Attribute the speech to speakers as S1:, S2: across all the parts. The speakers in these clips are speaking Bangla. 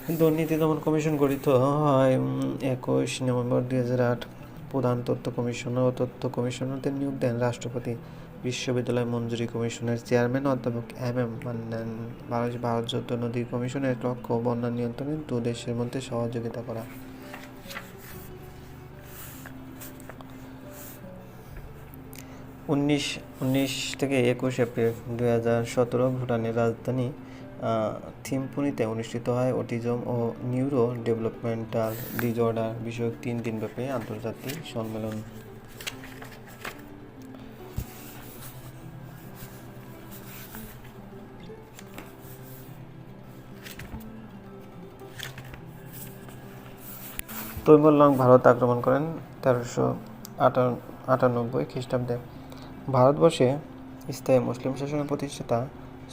S1: দুর্নীতি দমন কমিশন গঠিত হয় 21 নভেম্বর 2008। প্রধান তথ্য কমিশনার ও তথ্য কমিশনারদের নিয়োগ দেন রাষ্ট্রপতি। বিশ্ববিদ্যালয় মঞ্জুরি কমিশনের চেয়ারম্যান অধ্যাপক এম মান্নান। বাংলাদেশ ভারত যৌথ নদী কমিশনের লক্ষ্য বন্যা নিয়ন্ত্রণে দুই দেশের মধ্যে সহযোগিতা করা। 19 থেকে 21 এপ্রিল 2017 ভুটানের রাজধানী থিম্পুতে অনুষ্ঠিত হয় অটিজম ও নিউরো ডেভেলপমেন্টাল ডিসঅর্ডার বিষয়ক 3 দিনব্যাপী আন্তর্জাতিক সম্মেলন। তৈমুর লং ভারত আক্রমণ করেন 1398 খ্রিস্টাব্দে। ভারতবর্ষে স্থায়ী মুসলিম শাসনের প্রতিষ্ঠাতা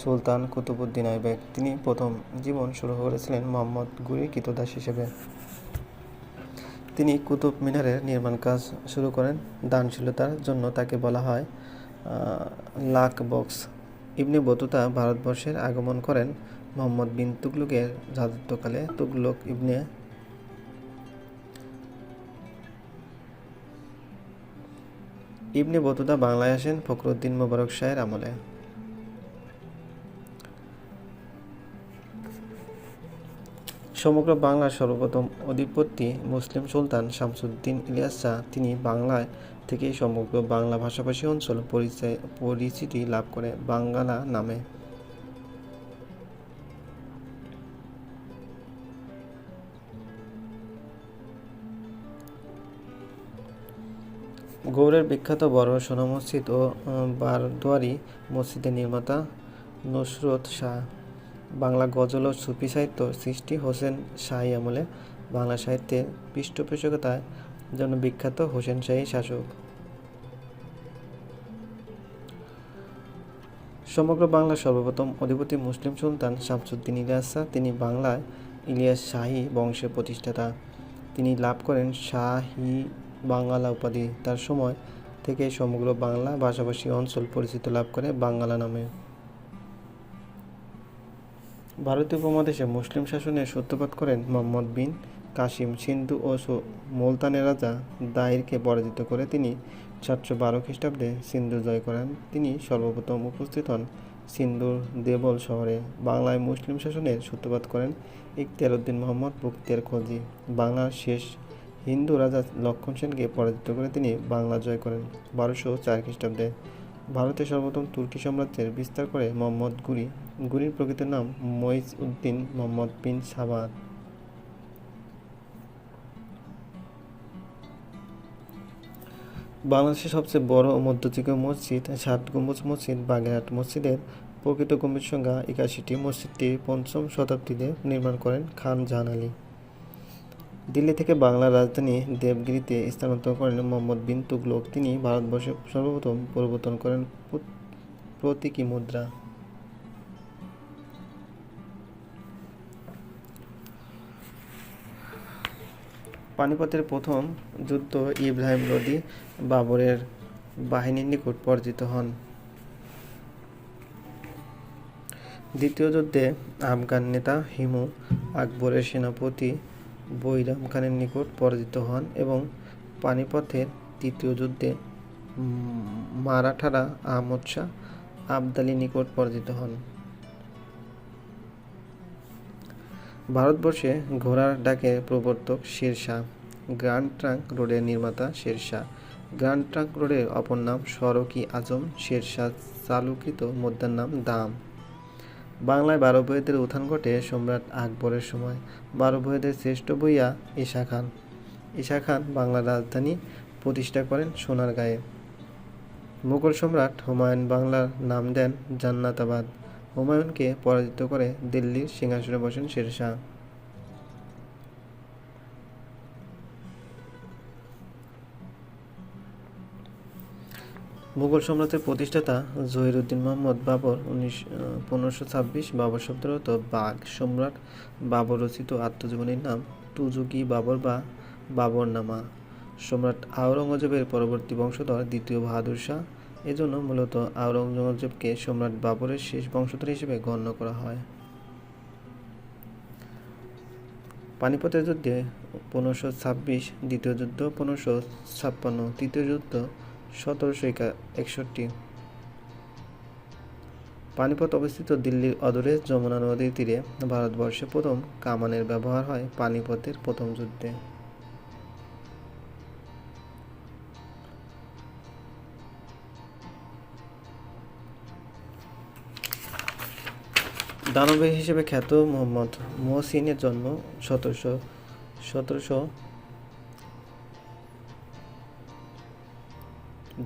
S1: সুলতান কুতুবউদ্দিন আইবেক। তিনি প্রথম জীবন শুরু করেছিলেন মোহাম্মদ ঘুরির কৃতদাস হিসেবে। তিনি কুতুব মিনারের নির্মাণ কাজ শুরু করেন। দানশীলতার জন্য তাকে বলা হয় লাখ বক্স। ইবনে বতুতা ভারতবর্ষের আগমন করেন মোহাম্মদ বিন তুগলকের রাজত্বকালে। তুগলক ইবনে বতুতা বাংলায় আসেন ফখরুদ্দীন মোবারক শাহের আমলে। সমগ্র বাংলার সর্বপ্রথম অধিপতি মুসলিম সুলতান শামসুদ্দীন ইলিয়াস শাহ। তিনি বাংলায় থেকেই সমগ্র বাংলা ভাষাভাষী অঞ্চল পরিচিতি লাভ করে বাঙ্গালা নামে। গৌড়ের বিখ্যাত বড় সোনা মসজিদ ও বারদুয়ারি মসজিদের নির্মাতা নুসরত শাহ। বাংলা গজল ও সুফি সাহিত্য সৃষ্টি হোসেন শাহী আমলে। বাংলা সাহিত্যের পৃষ্ঠপোষকতার জন্য বিখ্যাত হোসেন শাহী শাসক। সমগ্র বাংলার সর্বপ্রথম অধিপতি মুসলিম সুলতান শামসুদ্দীন ইলিয়াস শাহ। তিনি বাংলায় ইলিয়াস শাহী বংশের প্রতিষ্ঠাতা। তিনি লাভ করেন শাহী বাঙ্গালা উপাধি। তার সময় থেকে সমগ্র বাংলা ভাষাভাষী অঞ্চল পরিচিতি লাভ করে বাঙ্গালা নামে। ভারতীয় উপমহাদেশে মুসলিম শাসনের সূত্রপাত করেন মোহাম্মদ বিন কাসিম। সিন্ধু ও মুলতানের রাজা দাহিরকে পরাজিত করে তিনি 712 খ্রিস্টাব্দে সিন্ধু জয় করেন। তিনি সর্বপ্রথম উপস্থিত হন সিন্ধুর দেবল শহরে। বাংলায় মুসলিম শাসনের সূত্রপাত করেন ইখতিয়ার উদ্দিন মোহাম্মদ বখতিয়ার খলজি। বাংলার শেষ হিন্দু রাজা লক্ষণ সেনকে পরাজিত করে তিনি বাংলা জয় করেন 1204 খ্রিস্টাব্দে। ভারতে সর্বপ্রথম তুর্কি সাম্রাজ্যের বিস্তার করে মোহাম্মদ ঘুরি। ঘুরির প্রকৃত নাম মঈজ উদ্দিন মোহাম্মদ বিন সাবাত। বাংলাদেশের সবচেয়ে বড় ও মধ্যযুগীয় মসজিদ 7 গম্বুজ মসজিদ বাগেরহাট মসজিদের প্রকৃত গম্বুজ সংখ্যা 81টি। মসজিদটি 5ম শতাব্দীতে নির্মাণ করেন খান জাহান আলী। দিল্লি থেকে বাংলার রাজধানী দেবগিরিতে স্থানান্তর করেন মোহাম্মদ বিন তুগলক। তিনি ভারতবর্ষে সর্বপ্রথম প্রবর্তন করেন প্রতীকী মুদ্রা। পানিপথের প্রথম যুদ্ধ ইব্রাহিম লোদি বাবরের বাহিনীর নিকট পরাজিত হন। দ্বিতীয় যুদ্ধে আফগান নেতা হিমু আকবরের সেনাপতি বৈরাম খানের নিকট পরাজিত হন এবং পানিপথের তৃতীয় যুদ্ধে মারাঠারা আহমদ শাহ আবদালির নিকট পরাজিত হন। ভারতবর্ষে ঘোড়ার ডাকের প্রবর্তক শের শাহ। গ্র্যান্ড ট্রাঙ্ক রোডের নির্মাতা শের শাহ। গ্র্যান্ড ট্রাঙ্ক রোডের অপর নাম সড়ক-ই-আজম। শের শাহ চালুকৃত মুদ্রার নাম দাম। বাংলায় 12 বইয়েদের উত্থান ঘটে সম্রাট আকবরের সময়। 12 বইয়েদের শ্রেষ্ঠ বইয়া ঈশা খান। ঈশা খান বাংলার রাজধানী প্রতিষ্ঠা করেন সোনারগাঁয়ে। মুঘল সম্রাট হুমায়ুন বাংলার নাম দেন জান্নাতাবাদ। হুমায়ুনকে পরাজিত করে দিল্লির সিংহাসনে বসেন শের শাহ। মুঘল সম্রাটের প্রতিষ্ঠাতা জহিরুদ্দিন মোহাম্মদ বাবর 1526। বাবর শব্দের অর্থ বাঘ। সম্রাট বাবর রচিত আত্মজীবনীর নাম তুজুক-ই-বাবর বা বাবরনামা। সম্রাট আওরঙ্গজেবের পরবর্তী বংশধর দ্বিতীয় বাহাদুর শাহ। এজন্য মূলত আওরঙ্গজেবকে সম্রাট বাবরের শেষ বংশধর হিসেবে গণ্য করা হয়। পানিপথের যুদ্ধে 1526, দ্বিতীয় যুদ্ধ 1556, তৃতীয় যুদ্ধ 1761। পানিপথ অবস্থিত দিল্লির অদূরে যমুনা নদীর তীরে। ভারতবর্ষে প্রথম কামানের ব্যবহার হয় পানিপথের প্রথম যুদ্ধে। দানবীর হিসেবে খ্যাত মোহাম্মদ মহসিনের জন্ম 1732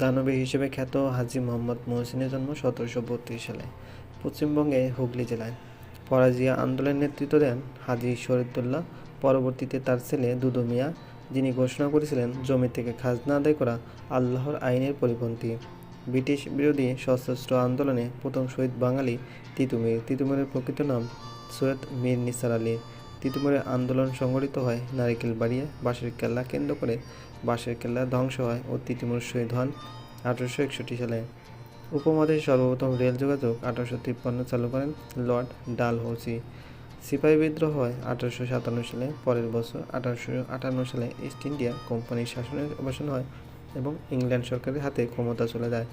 S1: দানবীর হিসেবে খ্যাত হাজী মোহাম্মদ মহসিনের জন্ম 1732 সালে পশ্চিমবঙ্গে হুগলি জেলায়। পরাজিয়া আন্দোলনের নেতৃত্ব দেন হাজী শরীয়তুল্লাহ। পরবর্তীতে তার ছেলে দুদু মিয়া, যিনি ঘোষণা করেছিলেন জমি থেকে খাজনা আদায় করা আল্লাহর আইনের পরিপন্থী। ব্রিটিশ বিরোধী সশস্ত্র আন্দোলনে প্রথম শহীদ বাঙালি তিতুমির। তিতুমিরের প্রকৃত নাম সৈয়দ মীর নিসার আলী। তিতুমিরের আন্দোলন সংগঠিত হয় নারিকেলবাড়িয়া। বাঁশের কেল্লা কেন্দ্র করে বাঁশের কেল্লা ধ্বংস হয় ও তিতুমির শহীদ হন 1861 সালে। উপমহাদেশে সর্বপ্রথম রেল যোগাযোগ 1853 চালু করেন লর্ড ডালহৌসি। সিপাহী বিদ্রোহ হয় 1857 সালে। পরের বছর 1858 সালে ইস্ট ইন্ডিয়া কোম্পানির শাসনের অবসান হয় এবং ইংল্যান্ড সরকারের হাতে ক্ষমতা চলে যায়।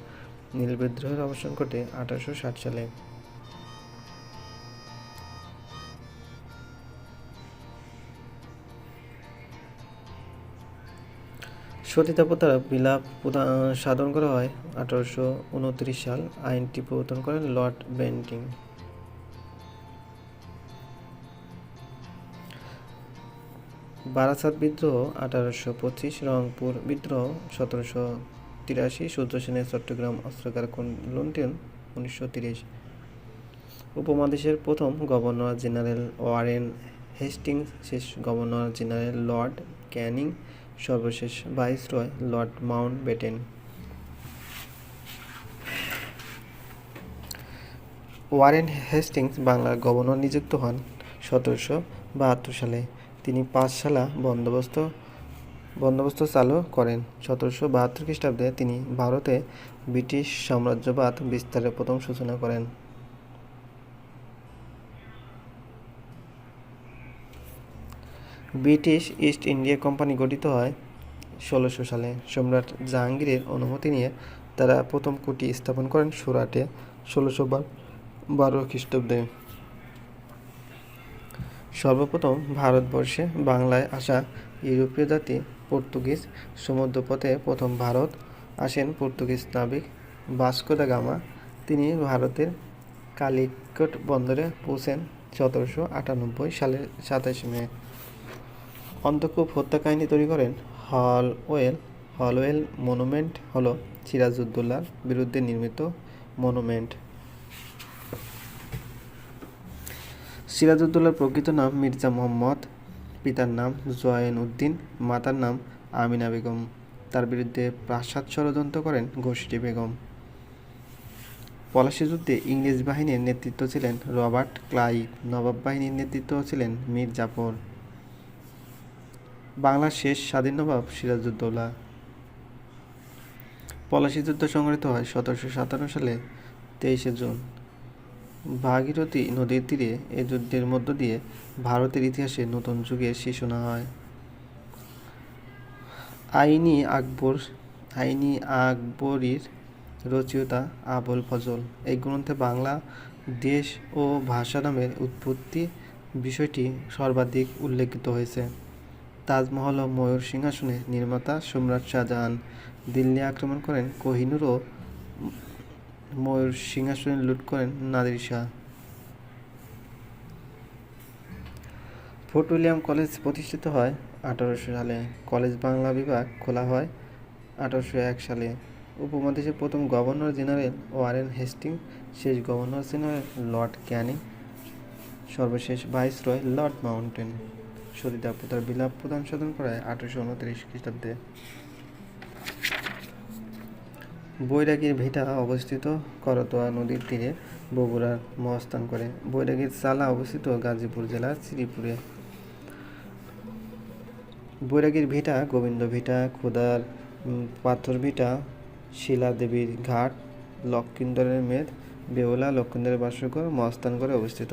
S1: নীল বিদ্রোহের অবসান ঘটে 1860 সালে। সতীদাহ বিলাপ সাধন করা হয় 1829 সাল। আইনটি প্রবর্তন করেন লর্ড বেন্টিং। বারাসাত বিদ্রোহ 1825, রংপুর বিদ্রোহ 1783, সূর্য সেনের চট্টগ্রাম অস্ত্রাগার লুণ্ঠন 1930। উপমহাদেশের প্রথম গভর্নর জেনারেল ওয়ারেন হেস্টিংস, শেষ গভর্নর জেনারেল লর্ড ক্যানিং, সর্বশেষ viceroy Lord Mountbatten. Warren Hastings বাংলার গভর্নর নিযুক্ত হন 1772 সালে। তিনি পাঁচশালা বন্দোবস্ত চালু করেন। 1772 খ্রিস্টাব্দে তিনি ভারতে ব্রিটিশ সাম্রাজ্যবাদ বিস্তারের প্রথম সূচনা করেন। ব্রিটিশ ইস্ট ইন্ডিয়া কোম্পানি গঠিত হয় 1600 সালে। সম্রাট জাহাঙ্গীরের অনুমতি নিয়ে তারা প্রথম কুটি স্থাপন করেন সুরাটে 1612 খ্রিস্টাব্দে। সর্বপ্রথম ভারতবর্ষে বাংলায় আসা ইউরোপীয় জাতি পর্তুগিজ। সমুদ্রপথে প্রথম ভারত আসেন পর্তুগিজ নাবিক ভাস্কো দা গামা। তিনি ভারতের কালিকট বন্দরে পৌঁছেন 1798 সালের 27 মে। অন্ধকূপ হত্যাকাহিনী তৈরি করেন হলওয়েল মনুমেন্ট হল সিরাজউদ্দৌলার বিরুদ্ধে নির্মিত মনুমেন্ট। সিরাজউদ্দৌলার প্রকৃত নাম মির্জা মুহাম্মদ। পিতার নাম জয়েন উদ্দিন, মাতার নাম আমিনা বেগম। তার বিরুদ্ধে প্রাসাদ ষড়যন্ত্র করেন গোষ্ঠী বেগম। পলাশী যুদ্ধে ইংরেজ বাহিনীর নেতৃত্ব ছিলেন রবার্ট ক্লাইভ। নবাব বাহিনীর নেতৃত্ব ছিলেন মীর জাফর। বাংলার শেষ স্বাধীন নবাব সিরাজউদ্দৌলা। পলাশী যুদ্ধ সংঘটিত হয় 1757 সালে 23 জুন ভাগীরথী নদীর তীরে। এ যুদ্ধের মধ্য দিয়ে ভারতের ইতিহাসে নতুন যুগের সূচনা হয়। আইনি আকবরীর রচয়িতা আবুল ফজল। এই গ্রন্থে বাংলা দেশ ও ভাষা নামের উৎপত্তি বিষয়টি সর্বাধিক উল্লেখিত হয়েছে। তাজমহল ও ময়ূর সিংহাসনের নির্মাতা সম্রাট শাহজাহান দিল্লি আক্রমণ করেন কোহিনূর ও ময়ূর সিংহাসন লুট করেন Nadir Shah. Fort William college প্রতিষ্ঠিত হয় 1800 সালে। কলেজ বাংলা বিভাগ খোলা হয় 1801 সালে। উপমহাদেশের প্রথম গভর্নর জেনারেল ওয়ারেন হেস্টিংস, শেষ গভর্নর জেনারেল লর্ড ক্যানিং, সর্বশেষ ভাইসরয় লর্ড মাউন্টেন। সতীদাহ প্রথার বিলাপ প্রদান সাধন করায় 1829 খ্রিস্টাব্দে। বৈরাগীর ভিটা অবস্থিত করতোয়া নদীর তীরে, বগুড়ার মহাস্থান করে। বৈরাগীর চালা অবস্থিত গাজীপুর জেলার শ্রীপুরে। বৈরাগীর ভিটা, গোবিন্দ ভিটা, খোদার পাথর ভিটা, শিলা দেবীর ঘাট, লক্ষিন্দরের মেদ, বেহুলা লক্ষিন্দরের বাসঘর মহাস্থান করে অবস্থিত।